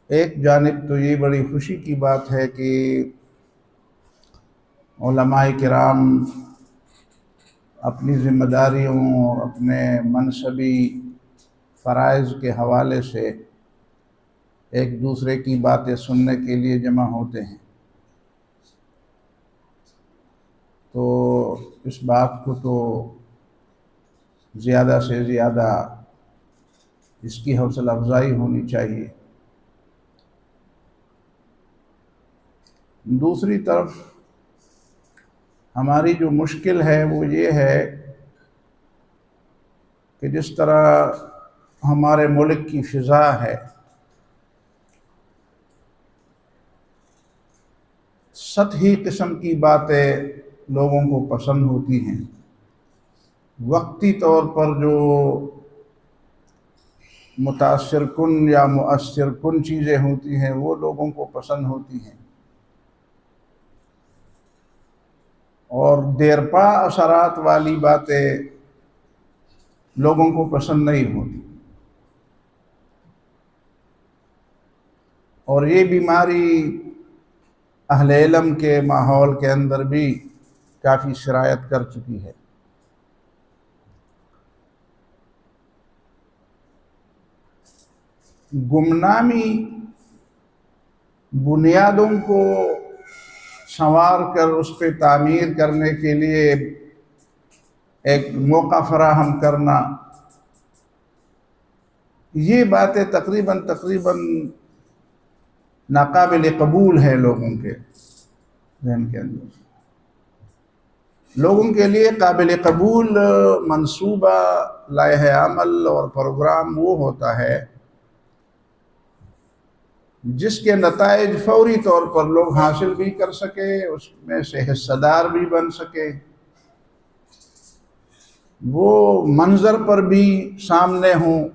ایک جانب تو یہ بڑی خوشی کی بات ہے کہ علماء کرام اپنی ذمہ داریوں اور اپنے منصبی فرائض کے حوالے سے ایک دوسرے کی باتیں سننے کے لیے جمع ہوتے ہیں، تو اس بات کو تو زیادہ سے زیادہ اس کی حوصلہ افزائی ہونی چاہیے۔ دوسری طرف ہماری جو مشکل ہے وہ یہ ہے کہ جس طرح ہمارے ملک کی فضا ہے، سطحی قسم کی باتیں لوگوں کو پسند ہوتی ہیں، وقتی طور پر جو متاثر کن یا مؤثر کن چیزیں ہوتی ہیں وہ لوگوں کو پسند ہوتی ہیں، اور دیرپا اثرات والی باتیں لوگوں کو پسند نہیں ہوتی۔ اور یہ بیماری اہل علم کے ماحول کے اندر بھی کافی سرایت کر چکی ہے۔ گمنامی بنیادوں کو سنوار کر اس پہ تعمیر کرنے کے لیے ایک موقع فراہم کرنا، یہ باتیں تقریباً ناقابل قبول ہے لوگوں کے ذہن کے اندر۔ لوگوں کے لیے قابل قبول منصوبہ، لائحہ عمل اور پروگرام وہ ہوتا ہے جس کے نتائج فوری طور پر لوگ حاصل بھی کر سکے، اس میں سے حصہ دار بھی بن سکے، وہ منظر پر بھی سامنے ہوں۔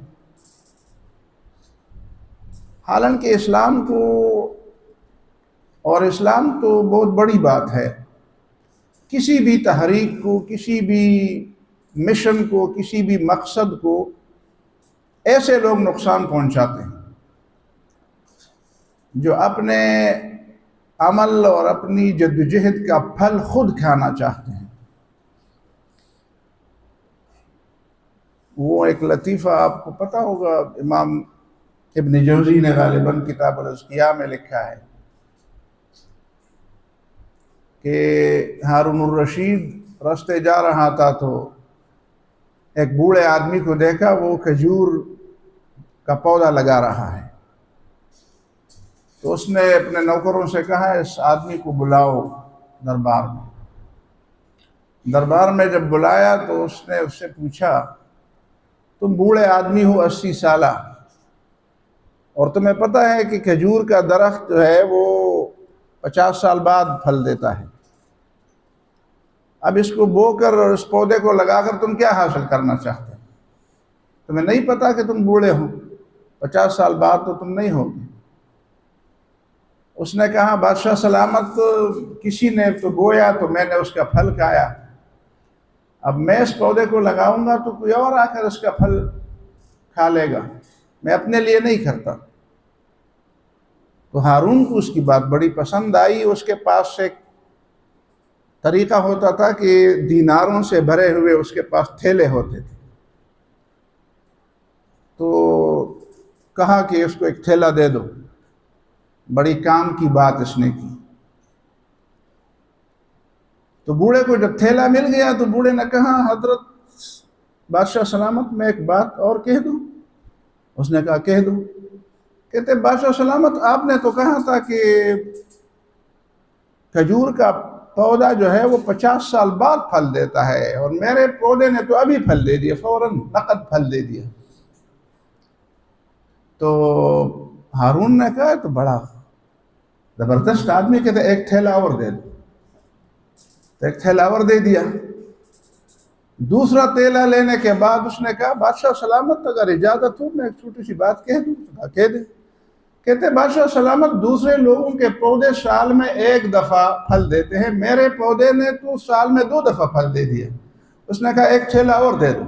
حالانکہ اسلام تو بہت بڑی بات ہے، کسی بھی تحریک کو، کسی بھی مشن کو، کسی بھی مقصد کو ایسے لوگ نقصان پہنچاتے ہیں جو اپنے عمل اور اپنی جدوجہد کا پھل خود کھانا چاہتے ہیں۔ وہ ایک لطیفہ آپ کو پتہ ہوگا، امام ابن جوزی نے غالباً کتاب الاذکیاء میں لکھا ہے کہ ہارون الرشید راستے جا رہا تھا تو ایک بوڑھے آدمی کو دیکھا، وہ کھجور کا پودا لگا رہا ہے، تو اس نے اپنے نوکروں سے کہا اس آدمی کو بلاؤ دربار میں جب بلایا تو اس نے اس سے پوچھا تم بوڑھے آدمی ہو 80 سالہ، اور تمہیں پتہ ہے کہ کھجور کا درخت جو ہے وہ 50 سال بعد پھل دیتا ہے، اب اس کو بو کر اور اس پودے کو لگا کر تم کیا حاصل کرنا چاہتے ہو؟ تمہیں نہیں پتا کہ تم بوڑھے ہو، 50 سال بعد تو تم نہیں ہوگے۔ اس نے کہا بادشاہ سلامت، کسی نے تو بویا تو میں نے اس کا پھل کھایا، اب میں اس پودے کو لگاؤں گا تو کوئی اور آ کر اس کا پھل کھا لے گا، میں اپنے لیے نہیں کرتا۔ تو ہارون کو اس کی بات بڑی پسند آئی۔ اس کے پاس ایک طریقہ ہوتا تھا کہ دیناروں سے بھرے ہوئے اس کے پاس تھیلے ہوتے تھے، تو کہا کہ اس کو ایک تھیلا دے دو، بڑی کام کی بات اس نے کی۔ تو بوڑھے کو جب تھیلا مل گیا تو بوڑھے نے کہا حضرت بادشاہ سلامت میں ایک بات اور کہہ دوں؟ اس نے کہا کہہ دو۔ کہتے بادشاہ سلامت آپ نے تو کہا تھا کہ کھجور کا پودا جو ہے وہ 50 سال بعد پھل دیتا ہے، اور میرے پودے نے تو ابھی پھل دے دیا، فوراً نقد پھل دے دیا۔ تو ہارون نے کہا تو بڑا زبردست آدمی، کہتے ایک تھیلا اور دے دو، تو ایک تھیلا اور دے دیا۔ دوسرا تھیلا لینے کے بعد اس نے کہا بادشاہ سلامت اگر اجازت ہو میں ایک چھوٹی سی بات کہہ دوں؟ کہہ دے۔ کہتے بادشاہ سلامت دوسرے لوگوں کے پودے سال میں 1 دفعہ پھل دیتے ہیں، میرے پودے نے تو سال میں 2 دفعہ پھل دے دیا۔ اس نے کہا ایک تھیلا اور دے دو۔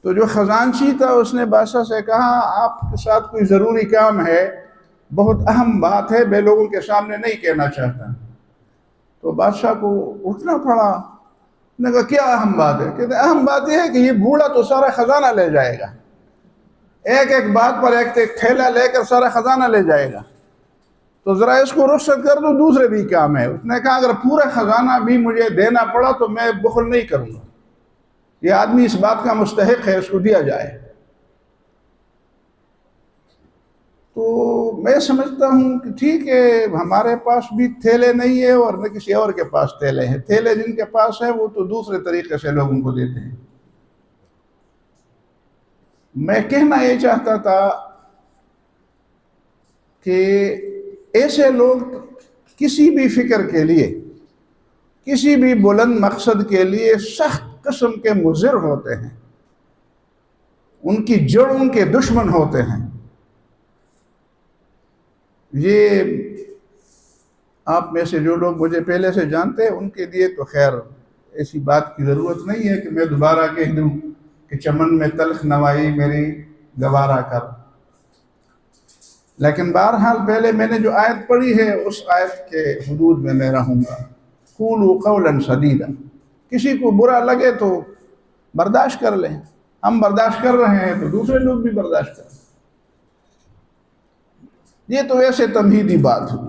تو جو خزانچی تھا اس نے بادشاہ سے کہا آپ کے ساتھ کوئی ضروری کام ہے، بہت اہم بات ہے، میں لوگوں کے سامنے نہیں کہنا چاہتا۔ تو بادشاہ کو اٹھنا پڑا۔ نے کہا کیا اہم بات ہے؟ کہتے اہم بات یہ ہے کہ یہ بوڑھا تو سارا خزانہ لے جائے گا، ایک ایک بات پر ایک ایک تھیلا لے کر سارا خزانہ لے جائے گا، تو ذرا اس کو رخصت کر دو، دوسرے بھی کام ہے۔ اس نے کہا اگر پورا خزانہ بھی مجھے دینا پڑا تو میں بخل نہیں کروں گا، یہ آدمی اس بات کا مستحق ہے، اس کو دیا جائے۔ تو میں سمجھتا ہوں کہ ٹھیک ہے، ہمارے پاس بھی تھیلے نہیں ہے اور نہ کسی اور کے پاس تھیلے ہیں، تھیلے جن کے پاس ہے وہ تو دوسرے طریقے سے لوگوں کو دیتے ہیں۔ میں کہنا یہ چاہتا تھا کہ ایسے لوگ کسی بھی فکر کے لیے، کسی بھی بلند مقصد کے لیے سخت قسم کے مضر ہوتے ہیں، ان کی جڑوں کے دشمن ہوتے ہیں۔ یہ آپ میں سے جو لوگ مجھے پہلے سے جانتے ہیں ان کے لیے تو خیر ایسی بات کی ضرورت نہیں ہے کہ میں دوبارہ کہہ دوں کہ چمن میں تلخ نوائی میری گوارا کر۔ لیکن بہرحال پہلے میں نے جو آیت پڑھی ہے اس آیت کے حدود میں میں رہوں گا۔ قولوا قولا سدیدا، کسی کو برا لگے تو برداشت کر لیں، ہم برداشت کر رہے ہیں تو دوسرے لوگ بھی برداشت کریں۔ یہ تو ایسے تمہیدی بات ہوئی۔